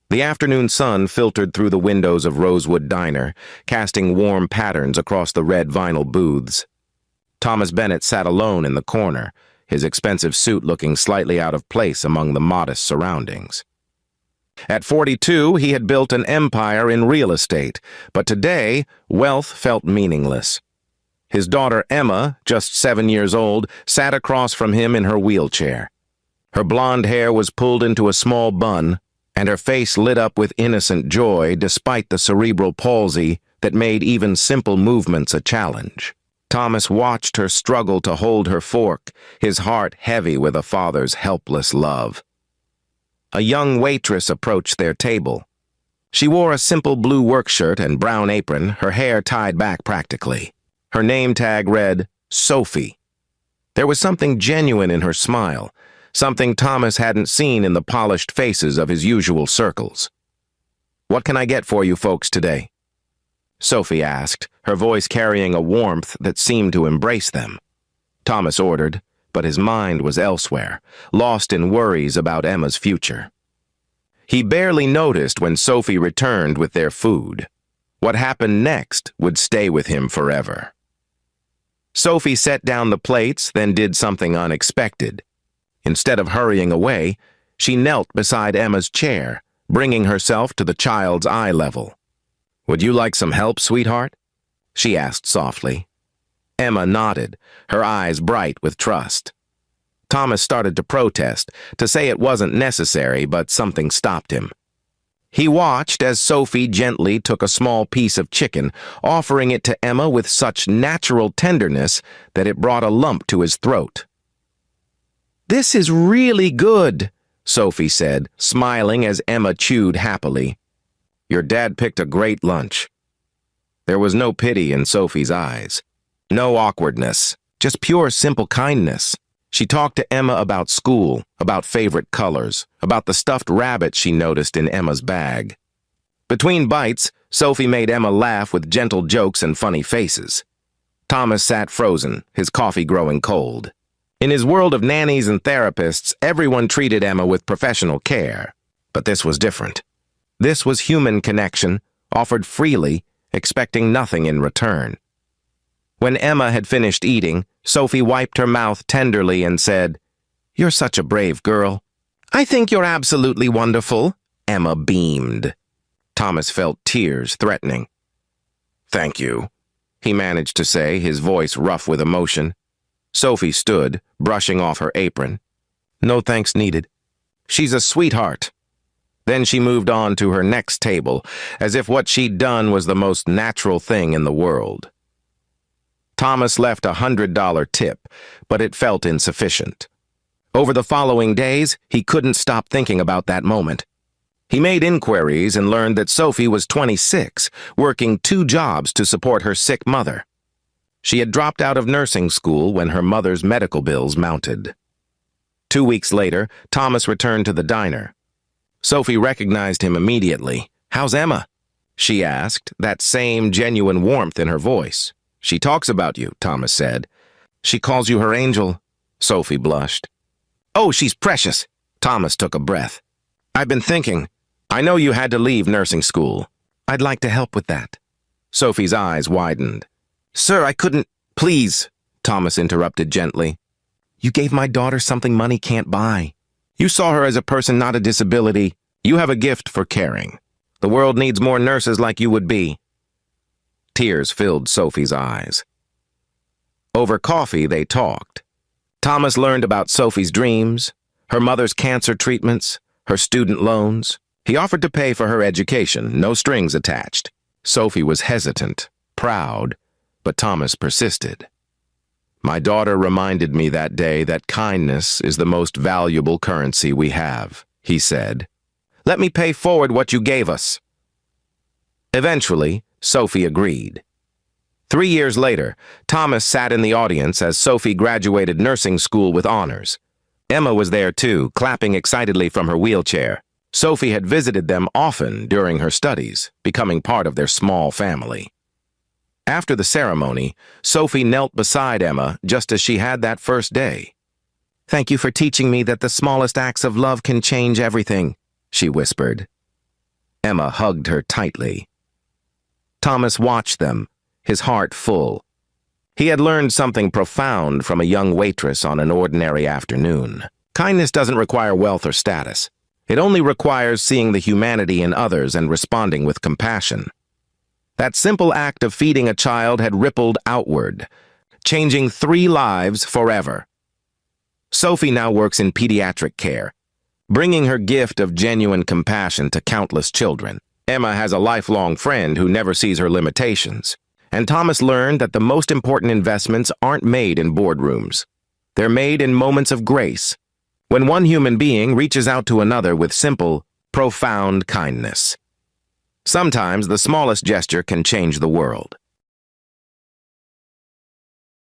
The afternoon sun filtered through the windows of Rosewood Diner, casting warm patterns across the red vinyl booths. Thomas Bennett sat alone in the corner, his expensive suit looking slightly out of place among the modest surroundings. At 42, he had built an empire in real estate, but today, wealth felt meaningless. His daughter Emma, just 7 years old, sat across from him in her wheelchair. Her blonde hair was pulled into a small bun, and her face lit up with innocent joy despite the cerebral palsy that made even simple movements a challenge. Thomas watched her struggle to hold her fork, his heart heavy with a father's helpless love. A young waitress approached their table. She wore a simple blue work shirt and brown apron, her hair tied back practically. Her name tag read, Sophie. There was something genuine in her smile, something Thomas hadn't seen in the polished faces of his usual circles. "What can I get for you folks today?" Sophie asked, her voice carrying a warmth that seemed to embrace them. Thomas ordered, but his mind was elsewhere, lost in worries about Emma's future. He barely noticed when Sophie returned with their food. What happened next would stay with him forever. Sophie set down the plates, then did something unexpected. Instead of hurrying away, she knelt beside Emma's chair, bringing herself to the child's eye level. "Would you like some help, sweetheart?" she asked softly. Emma nodded, her eyes bright with trust. Thomas started to protest, to say it wasn't necessary, but something stopped him. He watched as Sophie gently took a small piece of chicken, offering it to Emma with such natural tenderness that it brought a lump to his throat. "This is really good," Sophie said, smiling as Emma chewed happily. "Your dad picked a great lunch." There was no pity in Sophie's eyes. No awkwardness, just pure simple kindness. She talked to Emma about school, about favorite colors, about the stuffed rabbit she noticed in Emma's bag. Between bites, Sophie made Emma laugh with gentle jokes and funny faces. Thomas sat frozen, his coffee growing cold. In his world of nannies and therapists, everyone treated Emma with professional care. But this was different. This was human connection, offered freely, expecting nothing in return. When Emma had finished eating, Sophie wiped her mouth tenderly and said, "You're such a brave girl." "I think you're absolutely wonderful," Emma beamed. Thomas felt tears threatening. "Thank you," he managed to say, his voice rough with emotion. Sophie stood, brushing off her apron. "No thanks needed. She's a sweetheart." Then she moved on to her next table, as if what she'd done was the most natural thing in the world. Thomas left a $100 tip, but it felt insufficient. Over the following days, he couldn't stop thinking about that moment. He made inquiries and learned that Sophie was 26, working 2 jobs to support her sick mother. She had dropped out of nursing school when her mother's medical bills mounted. 2 weeks later, Thomas returned to the diner. Sophie recognized him immediately. "How's Emma?" she asked, that same genuine warmth in her voice. "She talks about you," Thomas said. "She calls you her angel," Sophie blushed. "Oh, she's precious," Thomas took a breath. "I've been thinking. I know you had to leave nursing school. I'd like to help with that." Sophie's eyes widened. "Sir, I couldn't—" "Please," Thomas interrupted gently. "You gave my daughter something money can't buy. You saw her as a person, not a disability. You have a gift for caring. The world needs more nurses like you would be." Tears filled Sophie's eyes. Over coffee, they talked. Thomas learned about Sophie's dreams, her mother's cancer treatments, her student loans. He offered to pay for her education, no strings attached. Sophie was hesitant, proud, but Thomas persisted. "My daughter reminded me that day that kindness is the most valuable currency we have," he said. "Let me pay forward what you gave us." Eventually, Sophie agreed. 3 years later, Thomas sat in the audience as Sophie graduated nursing school with honors. Emma was there too, clapping excitedly from her wheelchair. Sophie had visited them often during her studies, becoming part of their small family. After the ceremony, Sophie knelt beside Emma just as she had that first day. "Thank you for teaching me that the smallest acts of love can change everything," she whispered. Emma hugged her tightly. Thomas watched them, his heart full. He had learned something profound from a young waitress on an ordinary afternoon. Kindness doesn't require wealth or status. It only requires seeing the humanity in others and responding with compassion. That simple act of feeding a child had rippled outward, changing 3 lives forever. Sophie now works in pediatric care, bringing her gift of genuine compassion to countless children. Emma has a lifelong friend who never sees her limitations. And Thomas learned that the most important investments aren't made in boardrooms. They're made in moments of grace, when one human being reaches out to another with simple, profound kindness. Sometimes the smallest gesture can change the world.